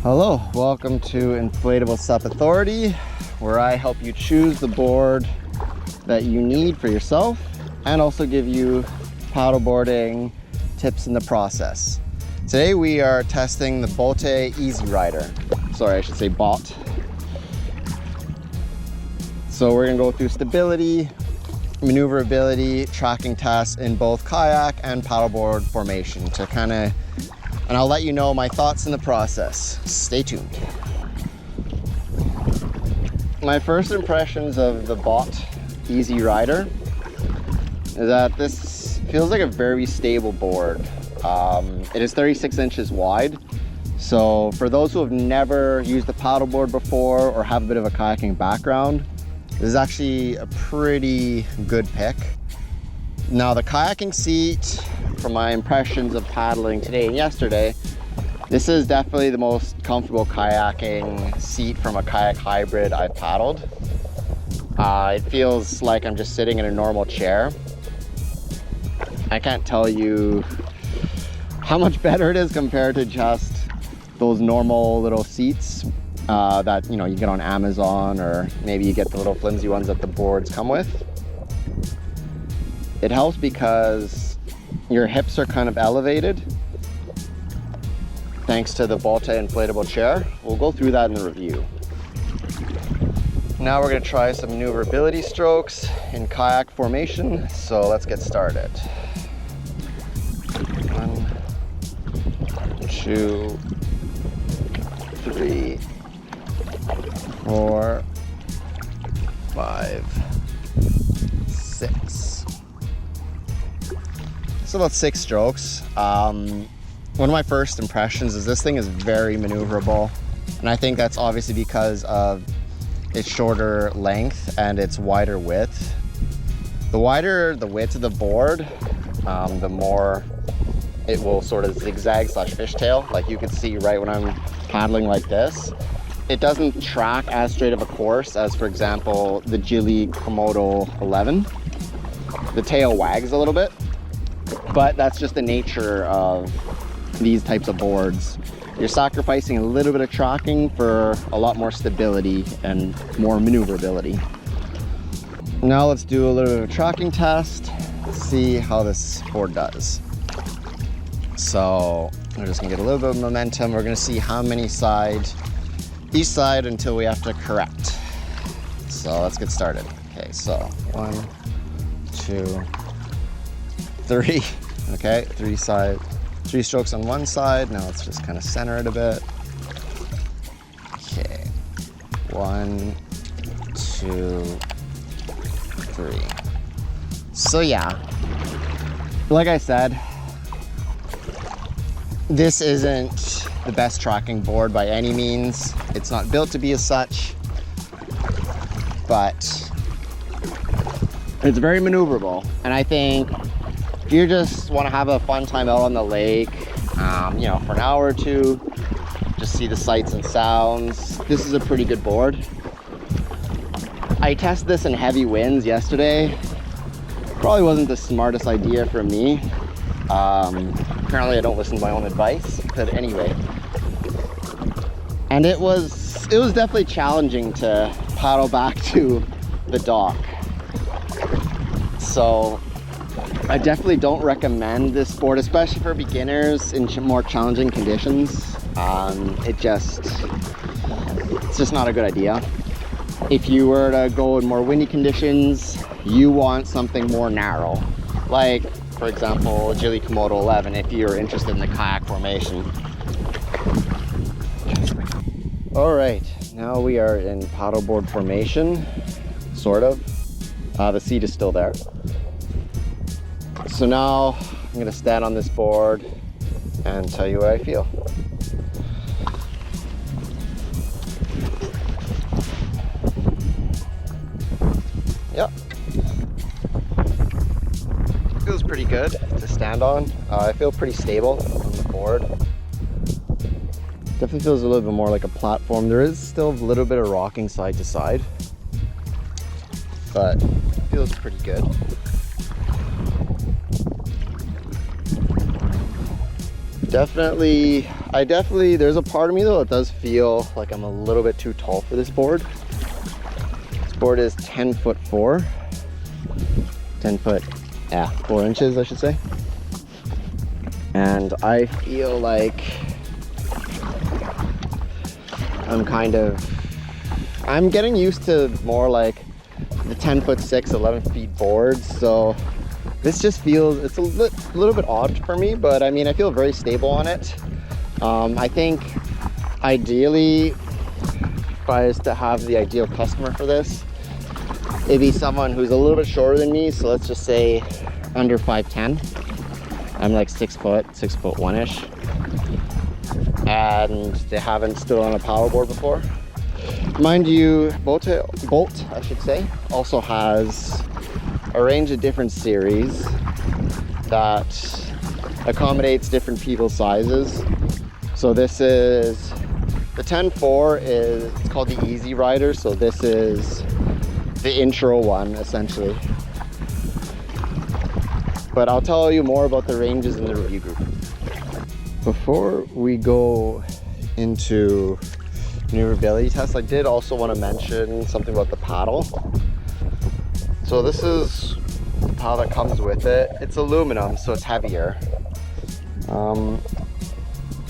Hello, welcome to Inflatable SUP Authority, where I help you choose the board that you need for yourself and also give you paddleboarding tips in the process. Today we are testing the Bote Easy Rider. Sorry, I should say Bote. So we're gonna go through stability, maneuverability, tracking tests in both kayak and paddleboard formation to and I'll let you know my thoughts in the process. Stay tuned. My first impressions of the Bote Easy Rider is that this feels like a very stable board. It is 36 inches wide. So for those who have never used a paddleboard before or have a bit of a kayaking background, this is actually a pretty good pick. Now the kayaking seat, from my impressions of paddling today and yesterday, this is definitely the most comfortable kayaking seat from a kayak hybrid I've paddled. It feels like I'm just sitting in a normal chair. I can't tell you how much better it is compared to just those normal little seats that you get on Amazon, or maybe you get the little flimsy ones that the boards come with. It helps because your hips are kind of elevated thanks to the Bote inflatable chair. We'll go through that in the review. Now we're going to try some maneuverability strokes in kayak formation, so let's get started. 1, 2, 3, 4, 5, 6. So about 6 strokes. One of my first impressions is this thing is very maneuverable, and I think that's obviously because of its shorter length and its wider width. The wider the width of the board, the more it will sort of zigzag / fishtail. Like you can see right when I'm paddling like this, it doesn't track as straight of a course as, for example, the Gili Komodo 11. The tail wags a little bit, but that's just the nature of these types of boards. You're sacrificing a little bit of tracking for a lot more stability and more maneuverability. Now let's do a little bit of a tracking test, see how this board does. So we're just gonna get a little bit of momentum. We're gonna see how many sides, each side, until we have to correct. So let's get started. Okay, so 1, 2, 3. Okay, 3 strokes on one side. Now let's just kind of center it a bit. Okay, 1, 2, 3. So yeah, like I said, this isn't the best tracking board by any means. It's not built to be as such, but it's very maneuverable. And I think if you just want to have a fun time out on the lake, for an hour or two, just see the sights and sounds, this is a pretty good board. I tested this in heavy winds yesterday. Probably wasn't the smartest idea for me. Apparently I don't listen to my own advice, but anyway. And it was definitely challenging to paddle back to the dock. So I definitely don't recommend this board, especially for beginners in more challenging conditions. It's just not a good idea. If you were to go in more windy conditions, you want something more narrow. Like, for example, Gili Komodo 11, if you're interested in the kayak formation. All right, now we are in paddleboard formation, sort of. The seat is still there. So now I'm gonna stand on this board and tell you what I feel. Yep. Feels pretty good to stand on. I feel pretty stable on the board. Definitely feels a little bit more like a platform. There is still a little bit of rocking side to side, but it feels pretty good. Definitely there's a part of me though that does feel like I'm a little bit too tall for this board. This board is 10'4". 4 inches, I should say. And I feel like I'm getting used to more like the 10'6", 11 feet boards. So this just feels, it's a little bit odd for me, but I mean, I feel very stable on it. I think ideally, if I was to have the ideal customer for this, it'd be someone who's a little bit shorter than me. So let's just say under 5'10". I'm like 6 foot, 6'1"-ish. And they haven't stood on a paddleboard before. Mind you, Bote, I should say, also has a range of different series that accommodates different people's sizes. So this is, the 10'4" it's called the Easy Rider. So this is the intro one, essentially. But I'll tell you more about the ranges in the review group. Before we go into maneuverability tests, I did also want to mention something about the paddle. So this is the paddle that comes with it. It's aluminum, so it's heavier.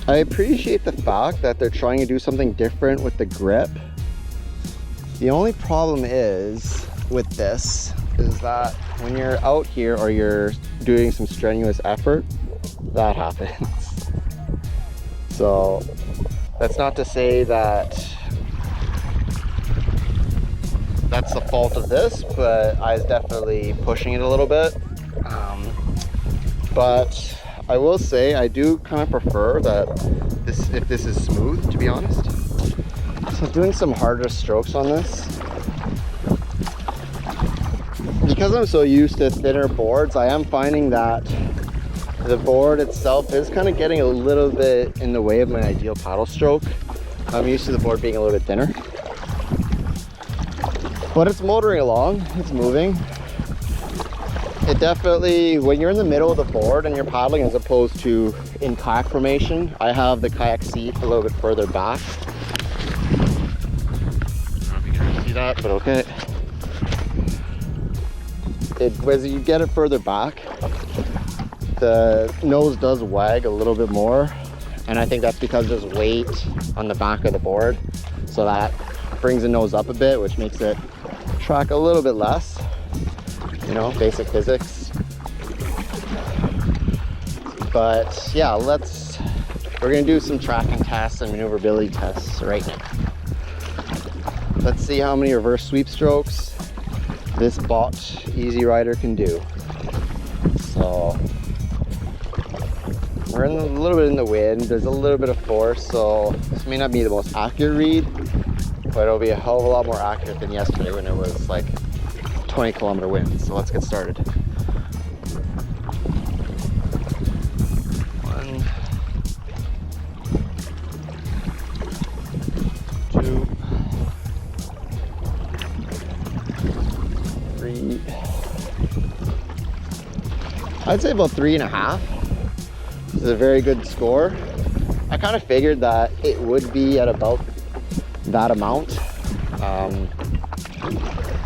I appreciate the fact that they're trying to do something different with the grip. The only problem is with this is that when you're out here or you're doing some strenuous effort, that happens. So that's not to say that that's the fault of this, but I was definitely pushing it a little bit. But I will say I do kind of prefer that if this is smooth, to be honest. So doing some harder strokes on this, because I'm so used to thinner boards, I am finding that the board itself is kind of getting a little bit in the way of my ideal paddle stroke. I'm used to the board being a little bit thinner, but it's motoring along, it's moving. It definitely, when you're in the middle of the board and you're paddling as opposed to in kayak formation, I have the kayak seat a little bit further back. I don't know if you can see that, but okay. As you get it further back, the nose does wag a little bit more, and I think that's because there's weight on the back of the board, so that brings the nose up a bit, which makes it track a little bit less. You know, basic physics. But yeah, we're gonna do some tracking tests and maneuverability tests right now. Let's see how many reverse sweep strokes this Bote Easy Rider can do. So we're a little bit in the wind, there's a little bit of force, so this may not be the most accurate read, but it'll be a hell of a lot more accurate than yesterday when it was like 20-kilometer winds. So let's get started. 1, 2, 3. I'd say about 3.5. This is a very good score. I kind of figured that it would be at about that amount.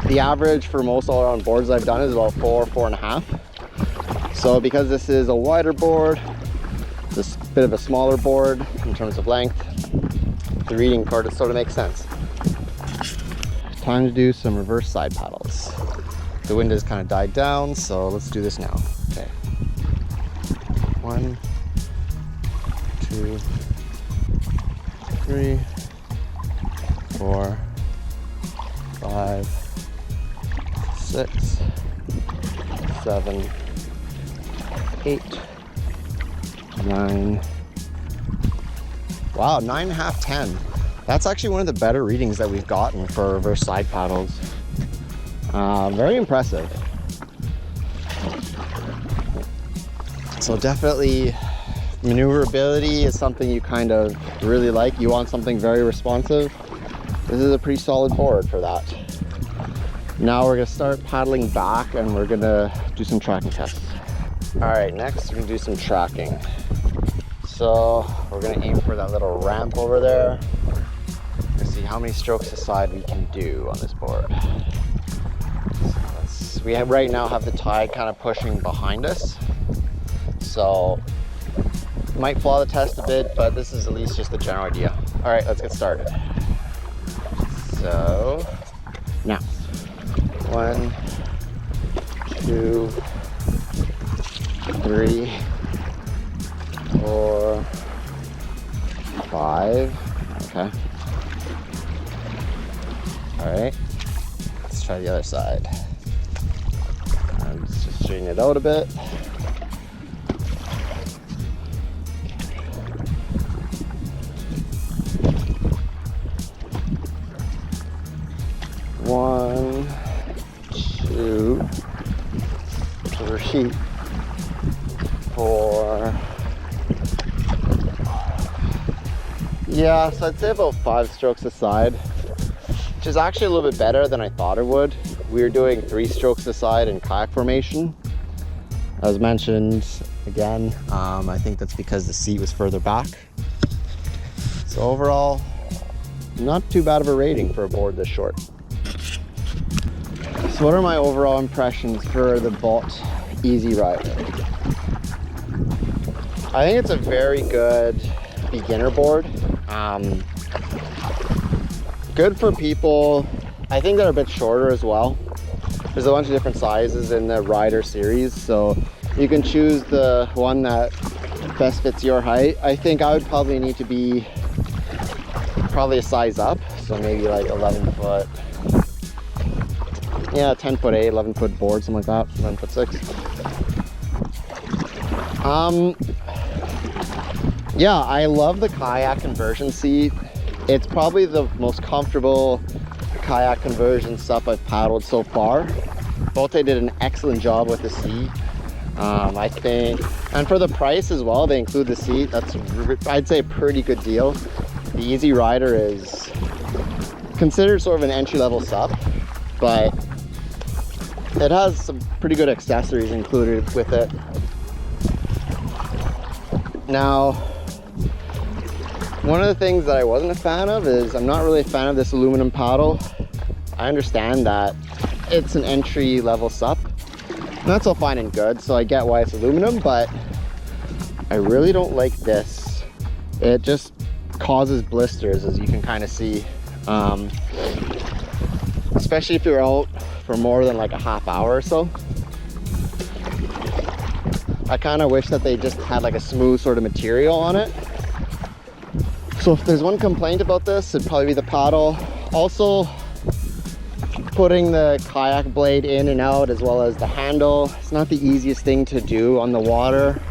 The average for most all-around boards I've done is about 4.5. So because this is a wider board, this bit of a smaller board in terms of length, the reading part sort of makes sense. Time to do some reverse side paddles. The wind has kind of died down, so let's do this now. Okay. 1, 2, 3, 4, 5, 6, 7, 8, 9. Wow, 9.5, 10. That's actually one of the better readings that we've gotten for reverse side paddles. Very impressive. So definitely maneuverability is something you kind of really like. You want something very responsive. This is a pretty solid board for that. Now we're gonna start paddling back and we're gonna do some tracking tests. All right, next we're gonna do some tracking. So we're gonna aim for that little ramp over there. Let's see how many strokes aside we can do on this board. So we right now have the tide kind of pushing behind us. So might flaw the test a bit, but this is at least just the general idea. All right, let's get started. So now, 1, 2, 3, 4, 5. Okay. All right, let's try the other side. I'm just straighten it out a bit. One, two, three, 4. Yeah, so I'd say about 5 strokes a side, which is actually a little bit better than I thought it would. We were doing 3 strokes a side in kayak formation. As mentioned, again, I think that's because the seat was further back. So overall, not too bad of a rating for a board this short. So what are my overall impressions for the Bote Easy Rider? I think it's a very good beginner board. Good for people, I think, that are a bit shorter as well. There's a bunch of different sizes in the Rider series, so you can choose the one that best fits your height. I think I would probably need to be probably a size up, so maybe like 11 foot. Yeah, 10 foot 8, 11 foot board, something like that, 11 foot 6. Yeah, I love the kayak conversion seat. It's probably the most comfortable kayak conversion SUP I've paddled so far. Bote did an excellent job with the seat. I think, and for the price as well, they include the seat. That's, I'd say, a pretty good deal. The Easy Rider is considered sort of an entry-level SUP, but it has some pretty good accessories included with it. Now, one of the things that I wasn't a fan of is I'm not really a fan of this aluminum paddle. I understand that it's an entry-level SUP, and that's all fine and good, so I get why it's aluminum, but I really don't like this. It just causes blisters, as you can kind of see, especially if you're out for more than like a half hour or so. I kind of wish that they just had like a smooth sort of material on it. So if there's one complaint about this, it'd probably be the paddle. Also, putting the kayak blade in and out, as well as the handle, it's not the easiest thing to do on the water.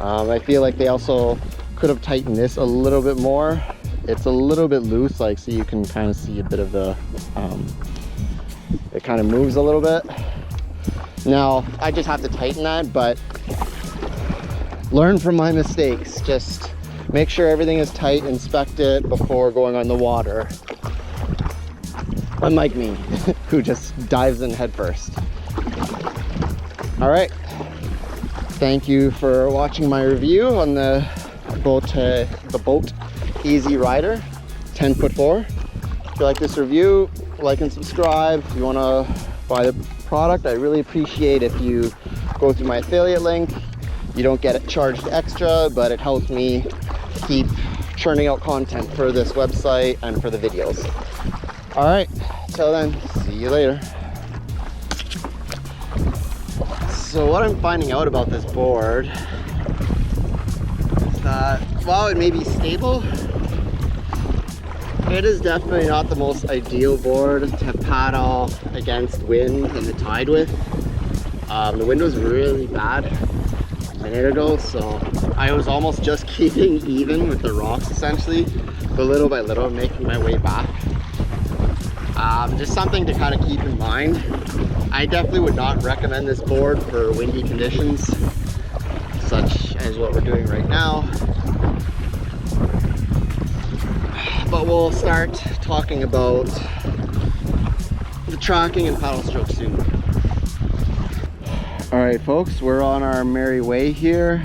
I feel like they also could have tightened this a little bit more. It's a little bit loose, like, so you can kind of see a bit of the, it kind of moves a little bit. Now, I just have to tighten that, but learn from my mistakes. Just make sure everything is tight, inspect it before going on the water. Unlike me, who just dives in head first. All right, thank you for watching my review on the Bote Easy Rider 10'4". If you like this review, like and subscribe. If you want to buy the product, I really appreciate if you go through my affiliate link. You don't get it charged extra, but it helps me keep churning out content for this website and for the videos. All right, till then, see you later. So what I'm finding out about this board is that while it may be stable, it is definitely not the most ideal board to paddle against wind and the tide with. The wind was really bad a minute ago, so I was almost just keeping even with the rocks essentially, but little by little making my way back. Just something to kind of keep in mind. I definitely would not recommend this board for windy conditions, such as what we're doing right now. But we'll start talking about the tracking and paddle stroke soon. All right, folks, we're on our merry way here.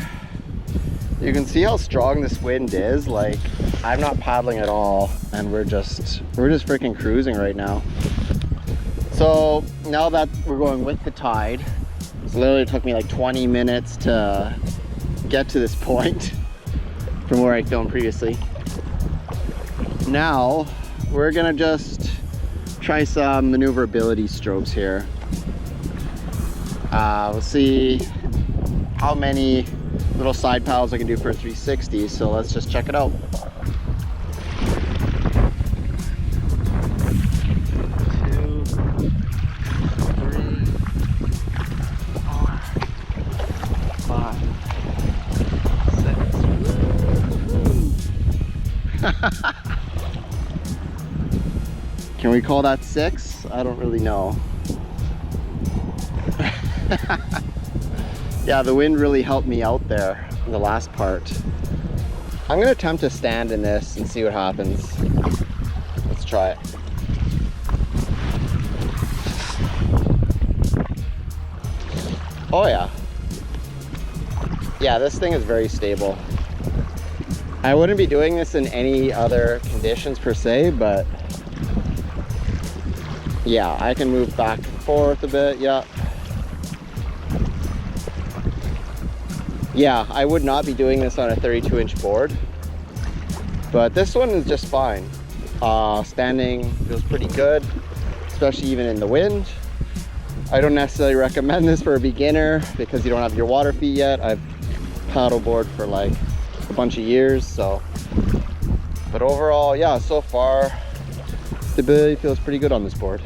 You can see how strong this wind is. Like, I'm not paddling at all, and we're just freaking cruising right now. So now that we're going with the tide, it literally took me like 20 minutes to get to this point from where I filmed previously. Now we're gonna just try some maneuverability strokes here. We'll see how many little side paddles I can do for a 360, so let's just check it out. 2, 3, 4, 5, 6. Can we call that 6? I don't really know. Yeah, the wind really helped me out there in the last part. I'm gonna attempt to stand in this and see what happens. Let's try it. Oh yeah. Yeah, this thing is very stable. I wouldn't be doing this in any other conditions per se, but yeah, I can move back and forth a bit, yeah. Yeah, I would not be doing this on a 32-inch board, but this one is just fine. Standing feels pretty good, especially even in the wind. I don't necessarily recommend this for a beginner because you don't have your water feet yet. I've paddleboard for like a bunch of years, so. But overall, yeah, so far, stability feels pretty good on this board.